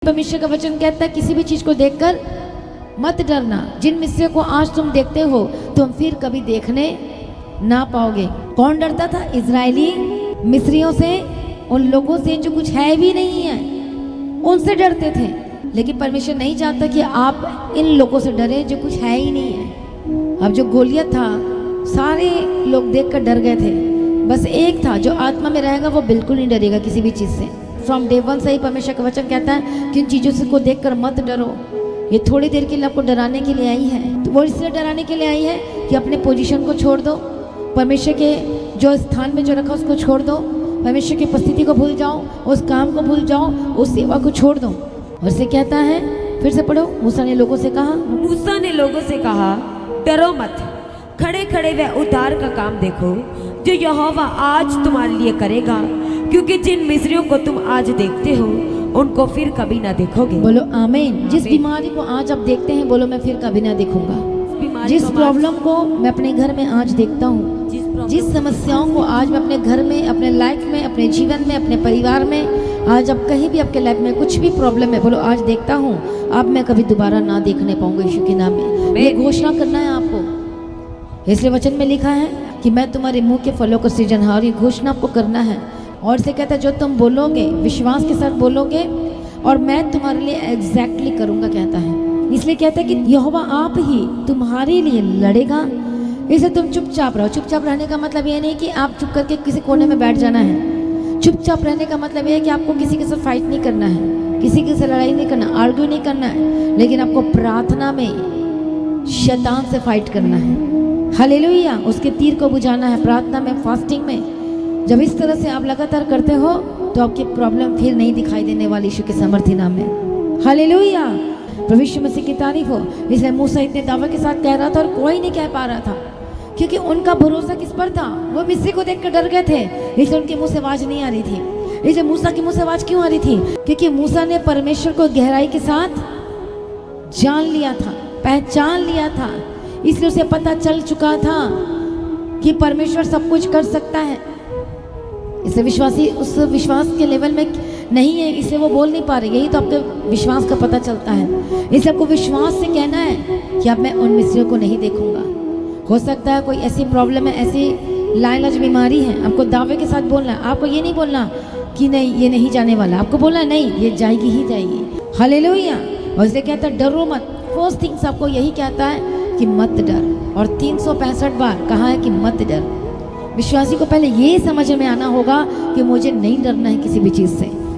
परमेश्वर का वचन कहता है किसी भी चीज को देखकर मत डरना। जिन मिस्र को आज तुम देखते हो तुम फिर कभी देखने ना पाओगे। कौन डरता था? इजरायली मिस्रियों से, उन लोगों से जो कुछ है भी नहीं है उनसे डरते थे। लेकिन परमेश्वर नहीं चाहता कि आप इन लोगों से डरे जो कुछ है ही नहीं है। अब जो गोलियत था सारे लोग देखकर डर गए थे, बस एक था जो आत्मा में रहेगा वो बिल्कुल नहीं डरेगा किसी भी चीज़ से। फ्रॉम डे वन से ही परमेश्वर का वचन कहता है कि इन चीज़ों से को देखकर मत डरो। ये थोड़ी देर के लिए आपको डराने के लिए आई है, तो वो इसलिए डराने के लिए आई है कि अपने पोजीशन को छोड़ दो, परमेश्वर के जो स्थान में जो रखा उसको छोड़ दो, परमेश्वर की उपस्थिति को भूल जाओ, उस काम को भूल जाओ, उस सेवा को छोड़ दो। और से कहता है, फिर से पढ़ो, मूसा ने लोगों से कहा, मूसा ने लोगों से कहा, डरो मत, खड़े खड़े वह उद्धार का काम देखो जो यहोवा आज तुम्हारे लिए करेगा, क्योंकि जिन मिस्रियों को तुम आज देखते हो उनको फिर कभी ना देखोगे। बोलो आमीन। जिस बीमारी को आज आप देखते हैं, बोलो मैं फिर कभी ना देखूंगा। जिस प्रॉब्लम को मैं अपने घर में आज देखता हूँ, जिस समस्याओं को आज मैं अपने घर में, अपने लाइफ में, अपने जीवन में, अपने परिवार में, आज आप कहीं भी आपके लाइफ में कुछ भी प्रॉब्लम है, बोलो आज देखता हूँ, अब मैं कभी दोबारा ना देखने पाऊंगा यीशु के नाम में। ये घोषणा करना है आपको। इसलिए वचन में लिखा है कि मैं तुम्हारे मुंह के फलों को सृजनहार, ये घोषणा आपको करना है। और से कहता है जो तुम बोलोगे विश्वास के साथ बोलोगे और मैं तुम्हारे लिए एग्जैक्टली करूंगा, कहता है। इसलिए कहता है कि यहोवा आप ही तुम्हारे लिए लड़ेगा, इसे तुम चुपचाप रहो। चुपचाप रहने का मतलब ये नहीं कि आप चुप करके किसी कोने में बैठ जाना है। चुपचाप रहने का मतलब ये है कि आपको किसी के साथ फाइट नहीं करना है, किसी के साथ लड़ाई नहीं करना, आर्ग्यू नहीं करना है, लेकिन आपको प्रार्थना में शैतान से फाइट करना है। हालेलुया। उसके तीर को बुझाना है प्रार्थना में, फास्टिंग में। जब इस तरह से आप लगातार करते हो तो आपकी प्रॉब्लम फिर नहीं दिखाई देने वाली यीशु के सामर्थ्य नाम में। हालेलुया। प्रभु यीशु मसीह की तारीफ हो। इसलिए मूसा इतने दावे के साथ कह रहा था और कोई नहीं कह पा रहा था, क्योंकि उनका भरोसा किस पर था? वो मिस्री को देखकर डर गए थे, इसलिए उनके मुंह से आवाज नहीं आ रही थी। इसलिए मूसा के मुंह से आवाज क्यों आ रही थी? क्योंकि मूसा ने परमेश्वर को गहराई के साथ जान लिया था, पहचान लिया था। इसलिए उसे पता चल चुका था कि परमेश्वर सब कुछ कर सकता है। इसलिए विश्वासी उस विश्वास के लेवल में नहीं है, इसलिए वो बोल नहीं पा रहे। यही तो आपके विश्वास का पता चलता है। इसलिए आपको विश्वास से कहना है कि अब मैं उन मिस्रियों को नहीं देखूंगा। हो सकता है कोई ऐसी प्रॉब्लम है, ऐसी लाइलाज बीमारी है, आपको दावे के साथ बोलना है। आपको ये नहीं बोलना कि नहीं ये नहीं जाने वाला, आपको बोलना नहीं ये जाएगी ही जाएगी। हालेलुया। और इसलिए कहता है डरो मत। फर्स्ट थिंग्स आपको यही कहता है कि मत डर, और 365 बार कहा है कि मत डर। विश्वासी को पहले ये समझ में आना होगा कि मुझे नहीं डरना है किसी भी चीज़ से।